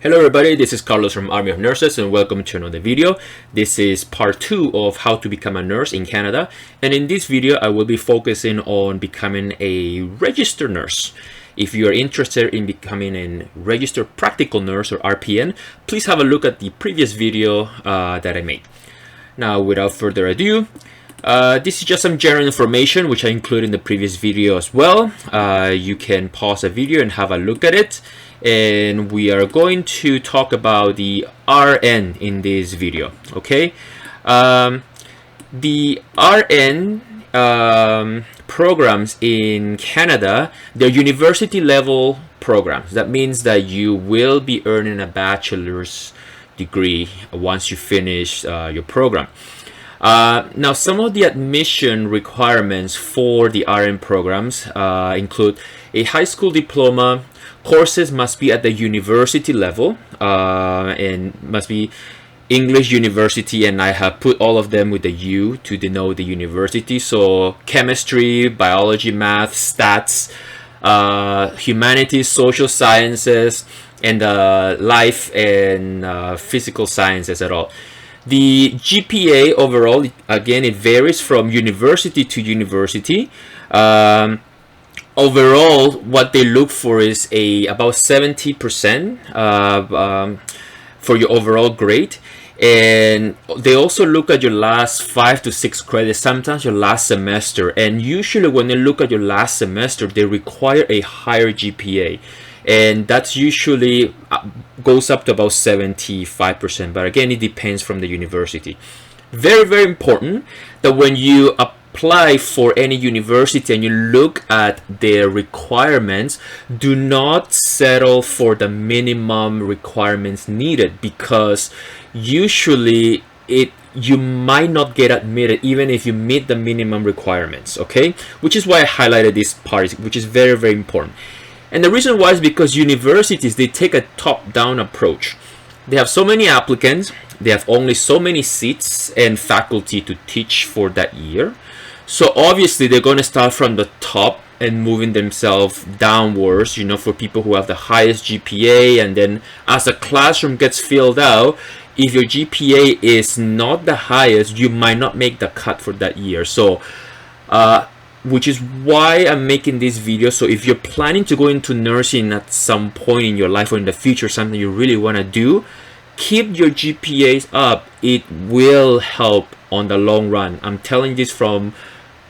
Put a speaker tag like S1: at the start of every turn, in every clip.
S1: Hello everybody, this is Carlos from Army of Nurses and welcome to another video. This is part 2 of how to become a nurse in Canada, and in this video I will be focusing on becoming a registered nurse. If you are interested in becoming a registered practical nurse or RPN, please have a look at the previous video that I made. Now without further ado, this is just some general information which I included in the previous video as well. You can pause the video and have a look at it. And we are going to talk about the RN in this video. Okay, the RN programs in Canada, they're university level programs. That means that you will be earning a bachelor's degree once you finish your program. Now, some of the admission requirements for the RN programs include a high school diploma. Courses must be at the university level and must be English university, and I have put all of them with the U to denote the university. So chemistry, biology, math, stats, humanities, social sciences, and life and physical sciences at all. The GPA overall, again, it varies from university to university. Overall, what they look for is about 70% for your overall grade, and they also look at your last 5 to 6 credits, sometimes your last semester. And usually when they look at your last semester, they require a higher GPA, and that's usually goes up to about 75%. But again, it depends from the university. Very, very important that when you apply for any university and you look at their requirements, do not settle for the minimum requirements needed, because usually you might not get admitted even if you meet the minimum requirements. Okay, which is why I highlighted this part, which is very, very important. And the reason why is because universities, they take a top-down approach. They have so many applicants, they have only so many seats and faculty to teach for that year. So obviously they're going to start from the top and moving themselves downwards, you know, for people who have the highest GPA. And then as the classroom gets filled out, if your GPA is not the highest, you might not make the cut for that year. So which is why I'm making this video. So if you're planning to go into nursing at some point in your life or in the future, something you really want to do, keep your GPAs up. It will help on the long run. I'm telling this from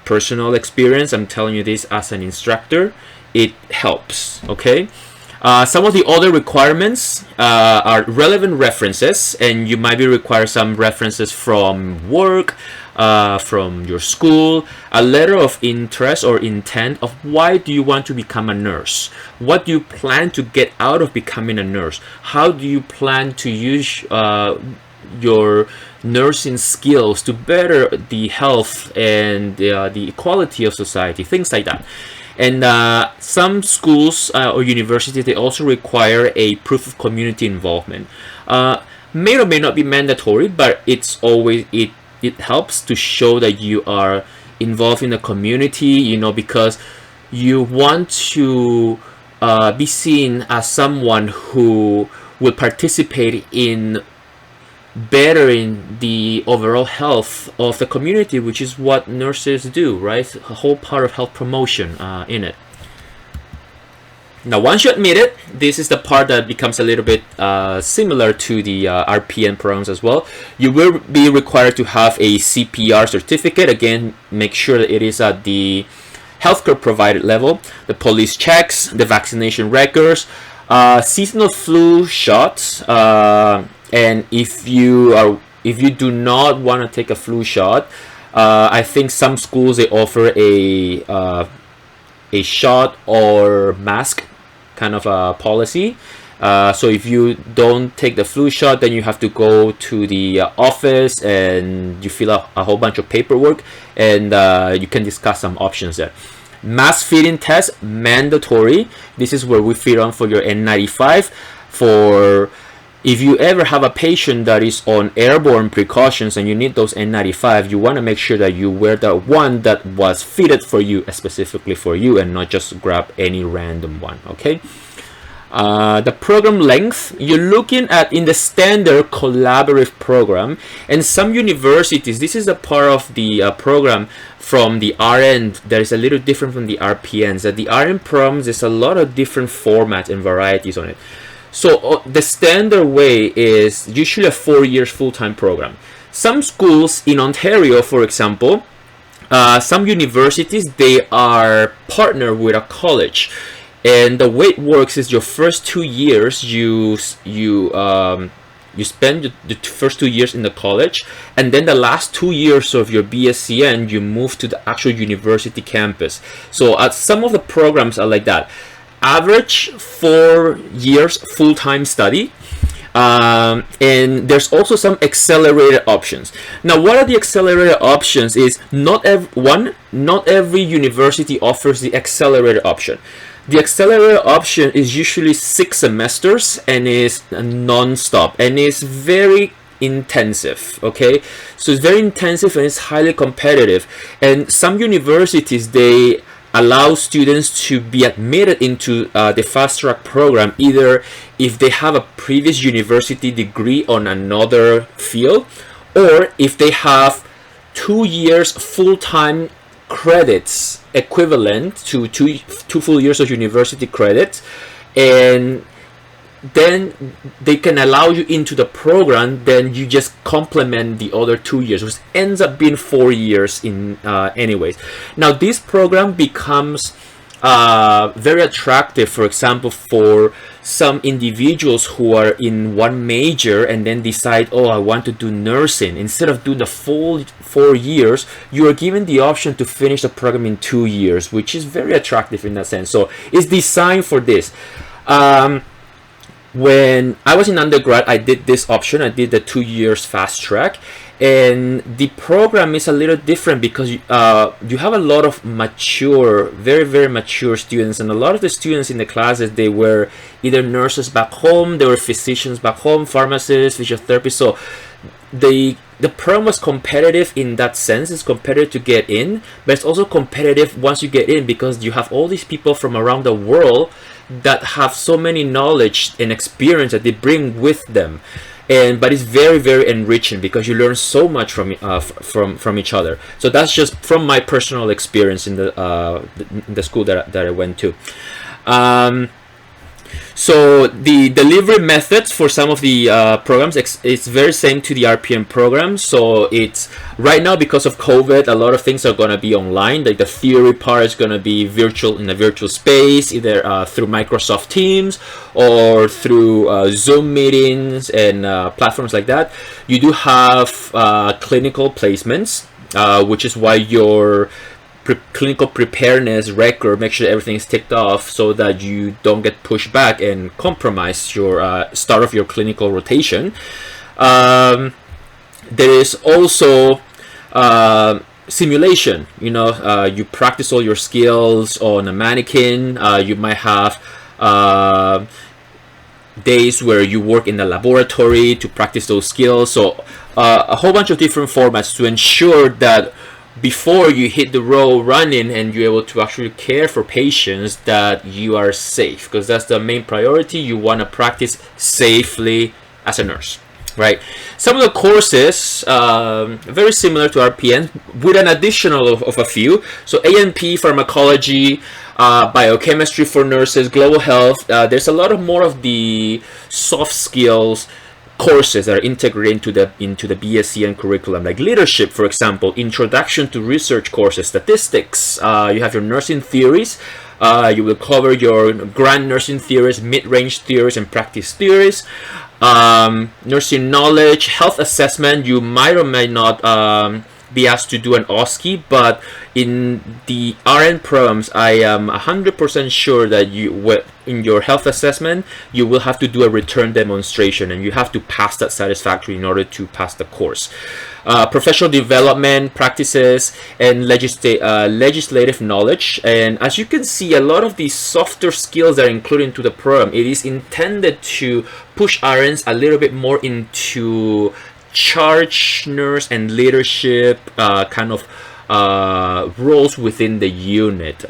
S1: personal experience. I'm telling you this as an instructor. It helps. Okay. Some of the other requirements are relevant references, and you might be required some references from work, from your school, a letter of interest or intent of why do you want to become a nurse, what do you plan to get out of becoming a nurse, how do you plan to use your nursing skills to better the health and the equality of society, things like that. And some schools or universities, they also require a proof of community involvement. May or may not be mandatory, but it's always it helps to show that you are involved in the community, you know, because you want to be seen as someone who will participate in bettering the overall health of the community, which is what nurses do, right? A whole part of health promotion in it. Now, once you admit it, this is the part that becomes a little bit similar to the RPN programs as well. You will be required to have a CPR certificate. Again, make sure that it is at the healthcare provided level. The police checks, the vaccination records, seasonal flu shots, and if you do not want to take a flu shot, I think some schools, they offer a shot or mask kind of a policy. So if you don't take the flu shot, then you have to go to the office and you fill out a whole bunch of paperwork, and you can discuss some options there. Mask fitting test, mandatory. This is where we fit on for your N95. For if you ever have a patient that is on airborne precautions and you need those N95, you want to make sure that you wear the one that was fitted for you, specifically for you, and not just grab any random one. Okay. The program length, you're looking at in the standard collaborative program, and some universities, this is a part of the program from the RN that is a little different from the RPNs. At the RN programs, there's a lot of different formats and varieties on it. So the standard way is usually a 4 years full-time program. Some schools in Ontario, for example, some universities, they are partnered with a college, and the way it works is your first 2 years you spend the first 2 years in the college, and then the last 2 years of your BSCN you move to the actual university campus. So some of the programs are like that. Average 4 years full-time study. And there's also some accelerated options. Now, what are the accelerated options? Is not every university offers the accelerated option. The accelerated option is usually 6 semesters and is non-stop and is very intensive. Okay, so it's very intensive and it's highly competitive. And some universities, they allow students to be admitted into the fast track program either if they have a previous university degree on another field, or if they have 2 years full-time credits equivalent to two full years of university credits, and then they can allow you into the program. Then you just complement the other 2 years, which ends up being 4 years in anyways. Now this program becomes very attractive, for example, for some individuals who are in one major and then decide, oh, I want to do nursing. Instead of doing the full 4 years, you are given the option to finish the program in 2 years, which is very attractive in that sense. So it's designed for this. When I was in undergrad, I did this option. I did the 2 years fast track, and the program is a little different because you have a lot of mature, very, very mature students, and a lot of the students in the classes, they were either nurses back home, they were physicians back home, pharmacists, physiotherapists. So the program was competitive in that sense. It's competitive to get in, but it's also competitive once you get in because you have all these people from around the world that have so many knowledge and experience that they bring with them, but it's very, very enriching because you learn so much from each other. So that's just from my personal experience in the school that I went to. So the delivery methods for some of the programs, it's very same to the RPM program. So it's right now, because of COVID, a lot of things are going to be online. Like the theory part is going to be virtual, in a virtual space, either through Microsoft Teams or through Zoom meetings and platforms like that. You do have clinical placements, which is why your clinical preparedness record, make sure everything is ticked off so that you don't get pushed back and compromise your start of your clinical rotation. There is also simulation. You practice all your skills on a mannequin. You might have days where you work in the laboratory to practice those skills. So a whole bunch of different formats to ensure that before you hit the road running and you're able to actually care for patients, that you are safe, because that's the main priority. You want to practice safely as a nurse, right? Some of the courses very similar to RPN with an additional of a few. So A&P, pharmacology, biochemistry for nurses, global health. There's a lot of more of the soft skills courses that are integrated into the BSCN curriculum, like leadership, for example, introduction to research courses, statistics. You have your nursing theories. You will cover your grand nursing theories, mid-range theories, and practice theories. Nursing knowledge, health assessment. You might or might not be asked to do an OSCE, but in the RN programs, I am 100% sure that in your health assessment, you will have to do a return demonstration, and you have to pass that satisfactorily in order to pass the course. Professional development practices and legislative knowledge. And as you can see, a lot of these softer skills that are included into the program, it is intended to push RNs a little bit more into charge nurse and leadership kind of roles within the unit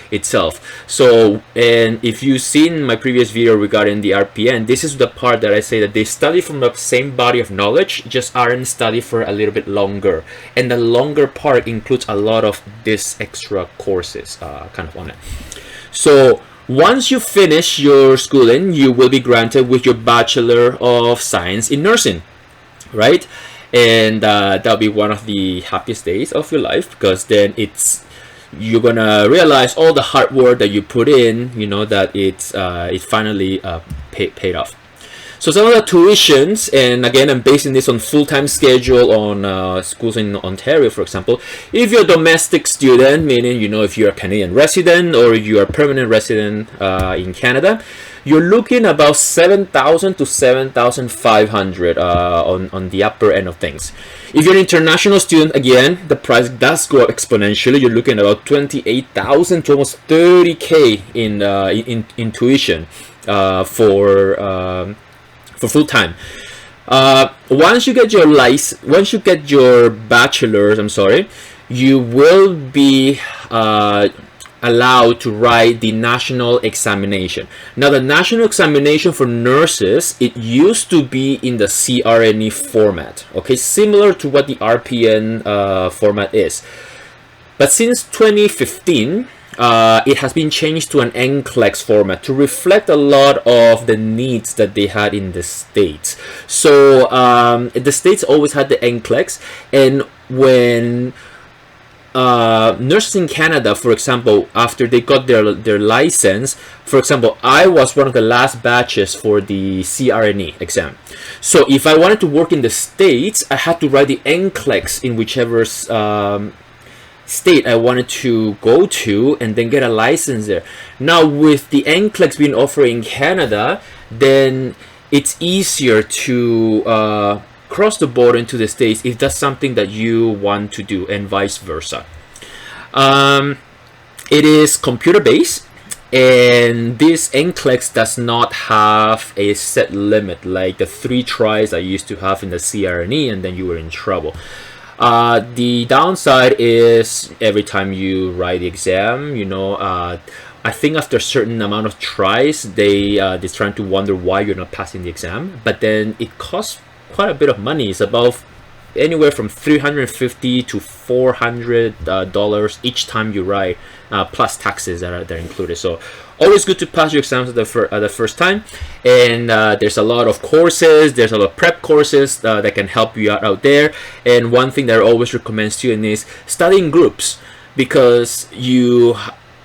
S1: itself. So, and if you've seen my previous video regarding the RPN, this is the part that I say that they study from the same body of knowledge, just RN study for a little bit longer, and the longer part includes a lot of this extra courses kind of on it. So once you finish your schooling, you will be granted with your Bachelor of Science in Nursing, right? And that'll be one of the happiest days of your life, because then you're gonna realize all the hard work that you put in, you know, that it finally paid off. So some of the tuitions, and again, I'm basing this on full-time schedule on schools in Ontario, for example. If you're a domestic student, meaning, you know, if you're a Canadian resident or you're a permanent resident in Canada, you're looking about $7,000 to $7,500 on the upper end of things. If you're an international student, again, the price does go up exponentially. You're looking at about $28,000 to almost $30K in tuition for full time. Once you get your bachelor's, you will be allowed to write the national examination. Now, the national examination for nurses, it used to be in the CRNE format, okay, similar to what the RPN format is. But since 2015, it has been changed to an NCLEX format to reflect a lot of the needs that they had in the States. So the States always had the NCLEX, and when nurses in Canada, for example, after they got their license, for example, I was one of the last batches for the CRNE exam. So if I wanted to work in the States, I had to write the NCLEX in whichever state I wanted to go to, and then get a license there. Now, with the NCLEX being offered in Canada, then it's easier to cross the border into the States if that's something that you want to do, and vice versa. It is computer based, and this NCLEX does not have a set limit like the 3 tries I used to have in the CRNE, and then you were in trouble. The downside is every time you write the exam, you know, I think after a certain amount of tries, they're trying to wonder why you're not passing the exam. But then it costs quite a bit of money. It's about anywhere from $350 to $400 each time you write, plus taxes that are included. So always good to pass your exams at the first time. And there's a lot of courses, there's a lot of prep courses that can help you out there. And one thing that I always recommend students is study in groups, because you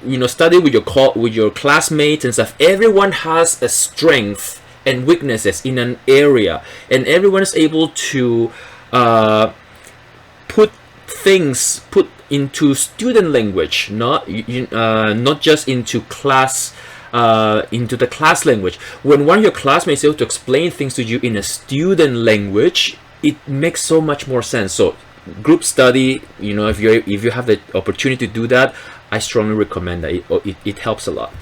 S1: know, study with your classmates and stuff. Everyone has a strength and weaknesses in an area, and everyone is able to put into student language, not just into the class language. When one of your classmates is able to explain things to you in a student language, it makes so much more sense. So group study, you know, if you have the opportunity to do that, I strongly recommend that. It helps a lot.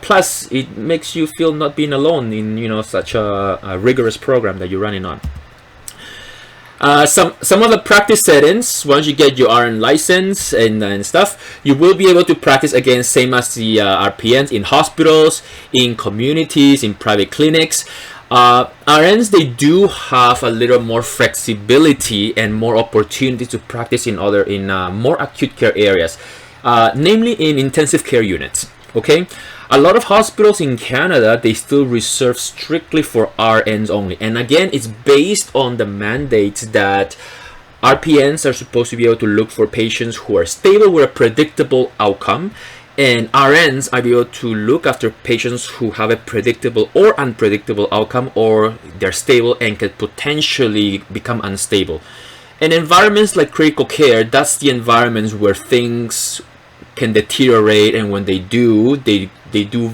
S1: Plus, it makes you feel not being alone in, you know, such a rigorous program that you're running on. Some of the practice settings, once you get your RN license and stuff, you will be able to practice again, same as the RPNs, in hospitals, in communities, in private clinics. RNs, they do have a little more flexibility and more opportunity to practice in more acute care areas, namely in intensive care units. Okay, a lot of hospitals in Canada, they still reserve strictly for RNs only, and again, it's based on the mandates that RPNs are supposed to be able to look for patients who are stable with a predictable outcome, and RNs are able to look after patients who have a predictable or unpredictable outcome, or they're stable and could potentially become unstable. And environments like critical care, that's the environments where things can deteriorate, and when they do, they go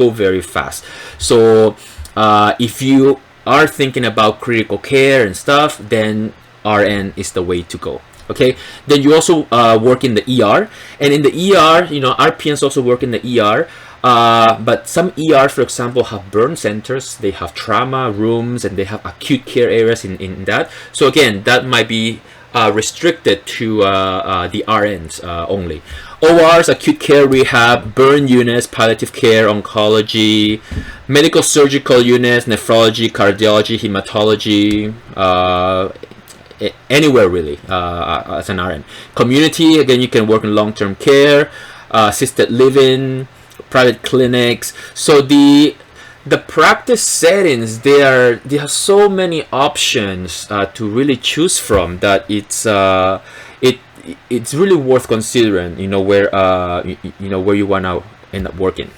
S1: very fast. So if you are thinking about critical care and stuff, then RN is the way to go. Okay, then you also work in the ER, and in the ER, you know, RPNs also work in the ER. But some ER, for example, have burn centers, they have trauma rooms, and they have acute care areas in that. So again, that might be restricted to the RNs only. ORs, acute care, rehab, burn units, palliative care, oncology, medical surgical units, nephrology, cardiology, hematology, anywhere really as an RN. Community, again, you can work in long-term care, assisted living, private clinics. So the practice settings, there are so many options to really choose from that it's really worth considering, where where you want to end up working.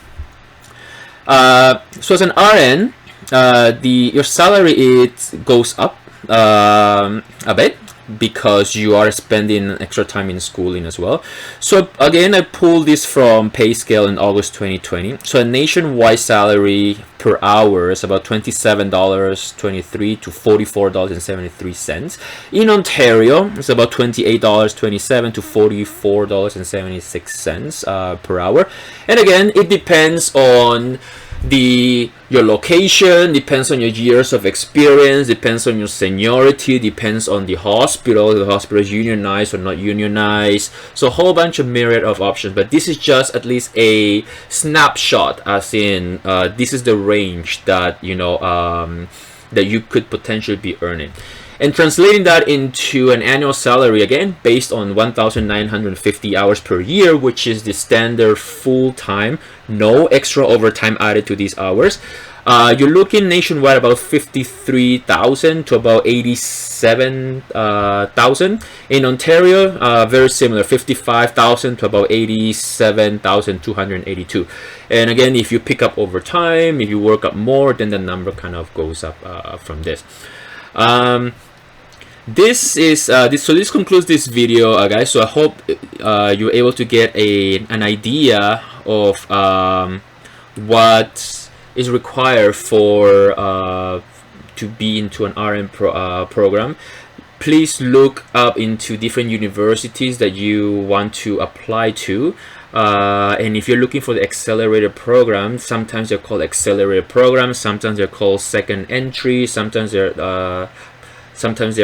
S1: So as an RN, your salary, it goes up a bit because you are spending extra time in schooling as well. So again, I pulled this from PayScale in August 2020. So a nationwide salary per hour is about $27.23 to $44.73. In Ontario, it's about $28.27 to $44.76 per hour. And again, it depends on your location, depends on your years of experience, depends on your seniority, depends on the hospital. The hospital is unionized or not unionized. So a whole bunch of myriad of options. But this is just at least a snapshot, as in this is the range that that you could potentially be earning. And translating that into an annual salary, again, based on 1,950 hours per year, which is the standard full-time, no extra overtime added to these hours. You're looking nationwide about 53,000 to about 87,000. In Ontario, very similar, 55,000 to about 87,282. And again, if you pick up overtime, if you work up more, then the number kind of goes up from this. This concludes this video, guys. So I hope you're able to get an idea of what is required for to be into an RN program. Please look up into different universities that you want to apply to. And if you're looking for the accelerated program, sometimes they're called accelerated programs, sometimes they're called second entry, sometimes they're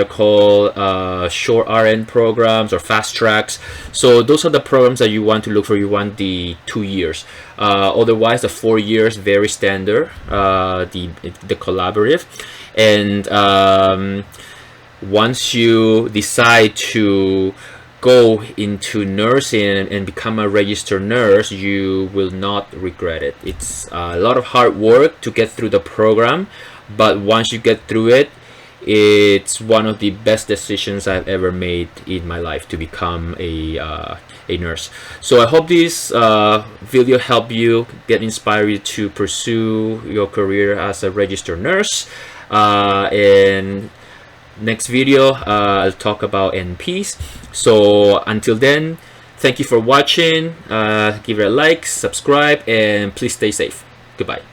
S1: called short RN programs or fast tracks. So those are the programs that you want to look for. You want the 2 years. Otherwise, the 4 years, very standard, the collaborative. And once you decide to go into nursing and become a registered nurse, you will not regret it. It's a lot of hard work to get through the program, but once you get through it, it's one of the best decisions I've ever made in my life to become a nurse. So I hope this video helped you, get inspired to pursue your career as a registered nurse. And next video, I'll talk about NPs. So until then, thank you for watching. Give it a like, subscribe, and please stay safe. Goodbye.